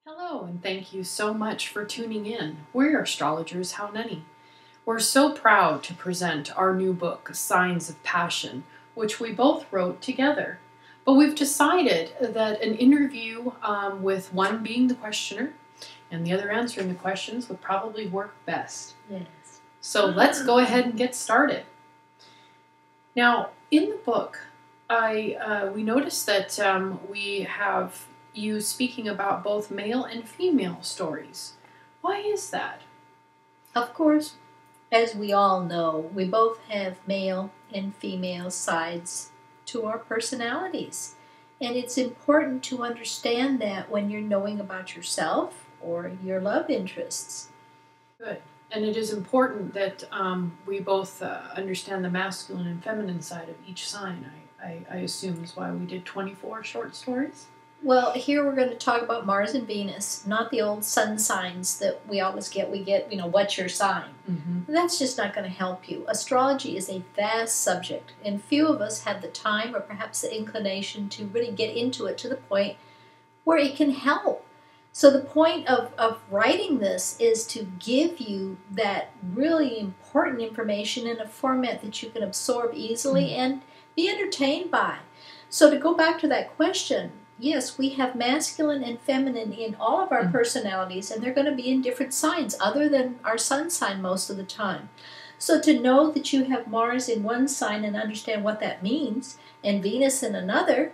Hello, and thank you so much for tuning in. We're astrologers How Nunny. We're so proud to present our new book, Signs of Passion, which we both wrote together. But we've decided that an interview with one being the questioner and the other answering the questions would probably work best. Yes. So let's go ahead and get started. Now, in the book, we noticed that we have you speaking about both male and female stories. Why is that? Of course, as we all know, we both have male and female sides to our personalities. And it's important to understand that when you're knowing about yourself or your love interests. Good. And it is important that we both understand the masculine and feminine side of each sign. I assume is why we did 24 short stories. Well, here we're going to talk about Mars and Venus, not the old sun signs that we always get. We get, what's your sign? Mm-hmm. That's just not going to help you. Astrology is a vast subject, and few of us have the time or perhaps the inclination to really get into it to the point where it can help. So the point of writing this is to give you that really important information in a format that you can absorb easily and be entertained by. So to go back to that question, yes, we have masculine and feminine in all of our personalities, and they're going to be in different signs other than our sun sign most of the time. So to know that you have Mars in one sign and understand what that means, and Venus in another,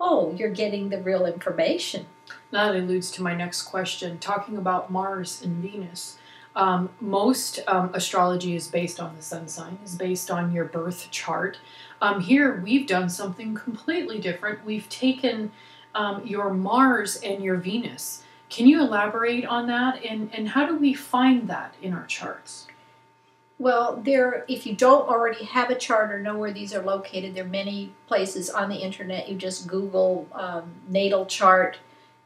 oh, you're getting the real information. That alludes to my next question. Talking about Mars and Venus, most astrology is based on the sun sign, is based on your birth chart. Here we've done something completely different. We've taken your Mars and your Venus. Can you elaborate on that? And how do we find that in our charts? Well, if you don't already have a chart or know where these are located, there are many places on the internet. You just Google natal chart,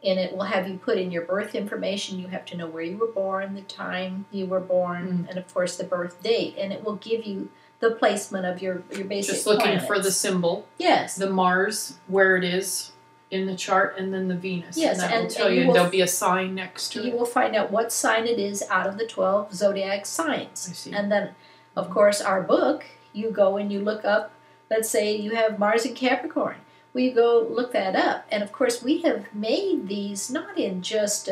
and it will have you put in your birth information. You have to know where you were born, the time you were born, and of course the birth date. And it will give you the placement of your basic Just looking planets. for the symbol. Yes. The Mars, where it is in the chart, and then the Venus. Yes, and that will tell and you, and there'll be a sign next to it. You will find out what sign it is out of the 12 zodiac signs. I see. And then, of course, our book, you go and you look up, let's say you have Mars in Capricorn. We go look that up. And, of course, we have made these not in just,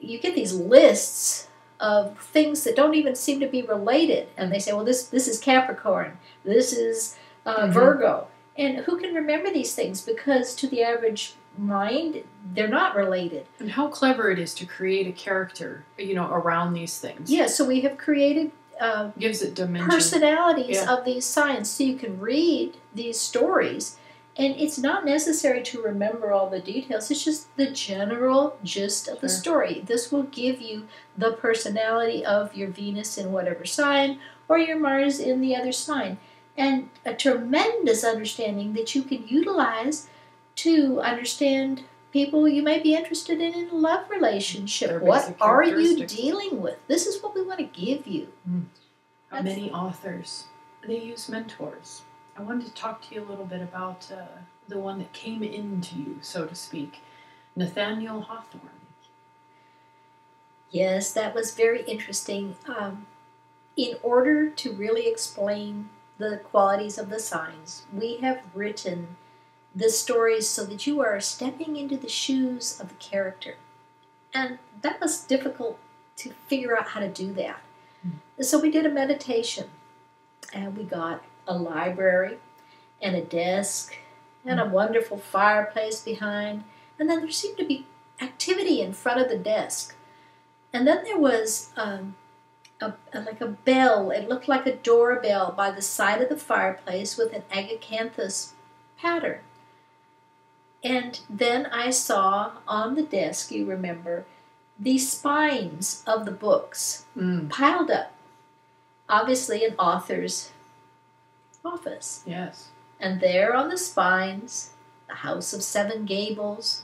you get these lists of things that don't even seem to be related. And they say, well, this is Capricorn. This is Virgo. And who can remember these things? Because to the average mind, they're not related. And how clever it is to create a character, around these things. Yeah, so we have created gives it dimension. Personalities of these signs, so you can read these stories. And it's not necessary to remember all the details. It's just the general gist of the story. This will give you the personality of your Venus in whatever sign or your Mars in the other sign. And a tremendous understanding that you can utilize to understand people you may be interested in a love relationship. What are you dealing with? This is what we want to give you. Many authors, they use mentors. I wanted to talk to you a little bit about the one that came into you, so to speak, Nathaniel Hawthorne. Yes, that was very interesting. In order to really explain the qualities of the signs, we have written the stories so that you are stepping into the shoes of the character. And that was difficult to figure out how to do that. So we did a meditation, and we got a library and a desk and a wonderful fireplace behind, and then there seemed to be activity in front of the desk. And then there was like a bell. It looked like a doorbell by the side of the fireplace with an agacanthus pattern. And then I saw on the desk, you remember, the spines of the books piled up. Obviously an author's office. Yes. And there on the spines, the House of Seven Gables,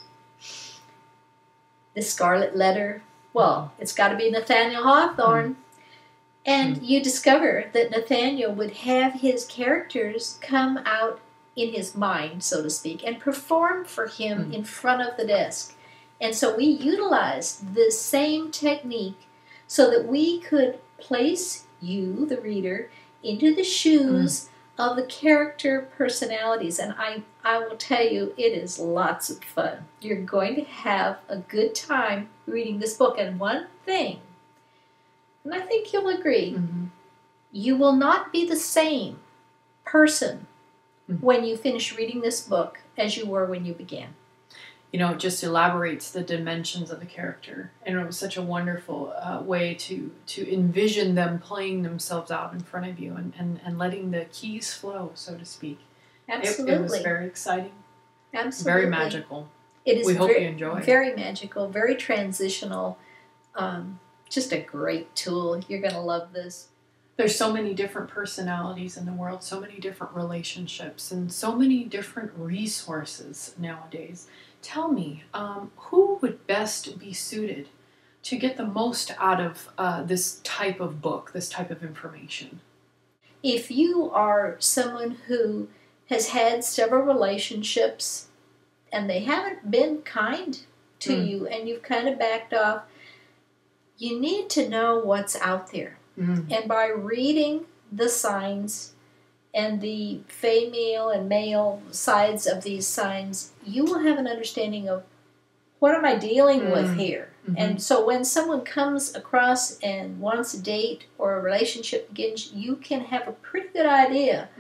the Scarlet Letter. Well, it's got to be Nathaniel Hawthorne. And you discover that Nathaniel would have his characters come out in his mind, so to speak, and perform for him in front of the desk. And so we utilized the same technique so that we could place you, the reader, into the shoes of the character personalities. And I will tell you, it is lots of fun. You're going to have a good time reading this book. And one thing, and I think you'll agree, you will not be the same person when you finish reading this book as you were when you began. You know, it just elaborates the dimensions of the character. And it was such a wonderful way to envision them playing themselves out in front of you and letting the keys flow, so to speak. Absolutely. It was very exciting. Absolutely. Very magical. It is we hope you enjoy. Very magical, very transitional. Just a great tool. You're going to love this. There's so many different personalities in the world, so many different relationships, and so many different resources nowadays. Tell me, who would best be suited to get the most out of this type of book, this type of information? If you are someone who has had several relationships and they haven't been kind to you and you've kind of backed off, you need to know what's out there. And by reading the signs and the female and male sides of these signs, you will have an understanding of what am I dealing with here. And so when someone comes across and wants a date or a relationship begins, you can have a pretty good idea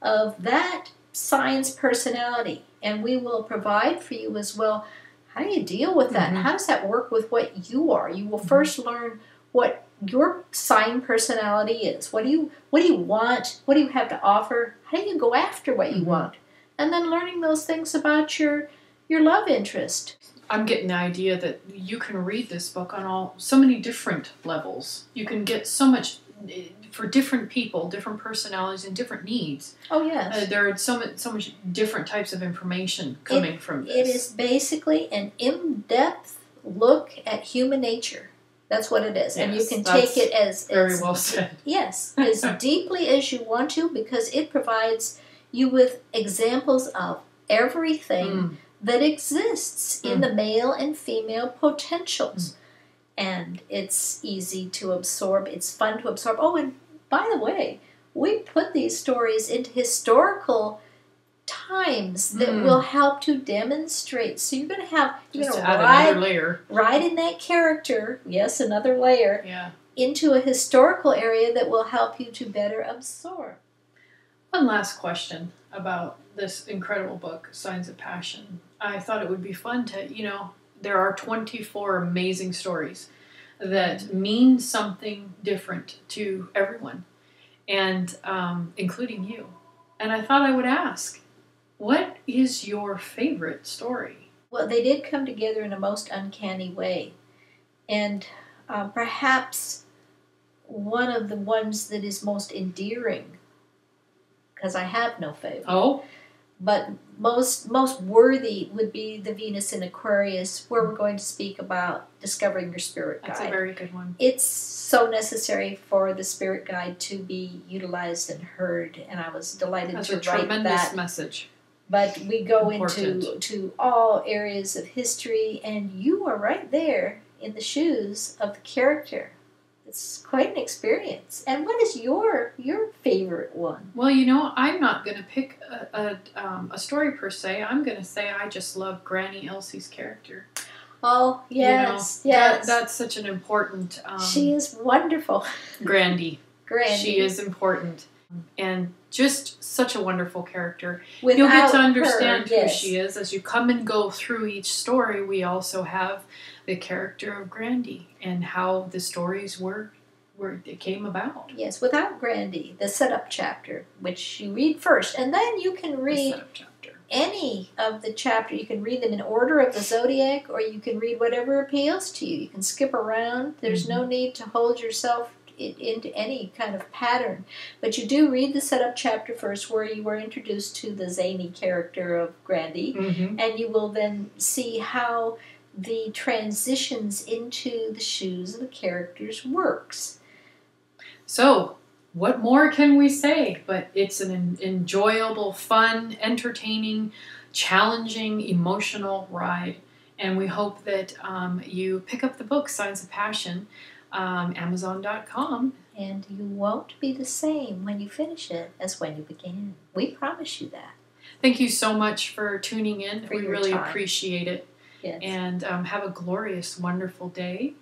of that sign's personality. And we will provide for you as well, how do you deal with that? How does that work with what you are? You will first learn what your sign personality is. What do you want? What do you have to offer? How do you go after what you want? And then learning those things about your love interest. I'm getting the idea that you can read this book on so many different levels. You can get so much for different people, different personalities, and different needs. Oh, yes. There are so much different types of information coming from this. It is basically an in-depth look at human nature. That's what it is. Yes, and you can take it as very well said. Yes, as deeply as you want to, because it provides you with examples of everything that exists in the male and female potentials. And it's easy to absorb. It's fun to absorb. Oh, and by the way, we put these stories into historical times that will help to demonstrate. So you're going to have another layer. Ride in that character, yes, another layer, into a historical area that will help you to better absorb. One last question about this incredible book, Signs of Passion. I thought it would be fun to, there are 24 amazing stories that mean something different to everyone, and including you. And I thought I would ask, what is your favorite story? Well, they did come together in a most uncanny way. And perhaps one of the ones that is most endearing, because I have no favorite. Oh? But most worthy would be the Venus in Aquarius, where we're going to speak about discovering your spirit guide. That's a very good one. It's so necessary for the spirit guide to be utilized and heard, and I was delighted to write that. That's a tremendous message. But we go into all areas of history, and you are right there in the shoes of the character. It's quite an experience. And what is your favorite one? Well, I'm not going to pick a story per se. I'm going to say I just love Granny Elsie's character. Oh, yes, yes. That's such an important... she is wonderful. Grandy. Grandy. She is important. And just such a wonderful character. Without You'll get to understand her, who she is. As you come and go through each story, we also have the character of Grandy and how the stories it came about. Yes, without Grandy, the setup chapter, which you read first, and then you can read any of the chapter. You can read them in order of the zodiac, or you can read whatever appeals to you. You can skip around. There's no need to hold yourself into any kind of pattern. But you do read the setup chapter first, where you were introduced to the zany character of Grandy, and you will then see how the transitions into the shoes of the characters works. So, what more can we say? But it's an enjoyable, fun, entertaining, challenging, emotional ride. And we hope that you pick up the book, Signs of Passion, Amazon.com. And you won't be the same when you finish it as when you began. We promise you that. Thank you so much for tuning in. For we your really time. appreciate it. Yes. And have a glorious, wonderful day.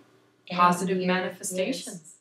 And Positive year, manifestations. yes.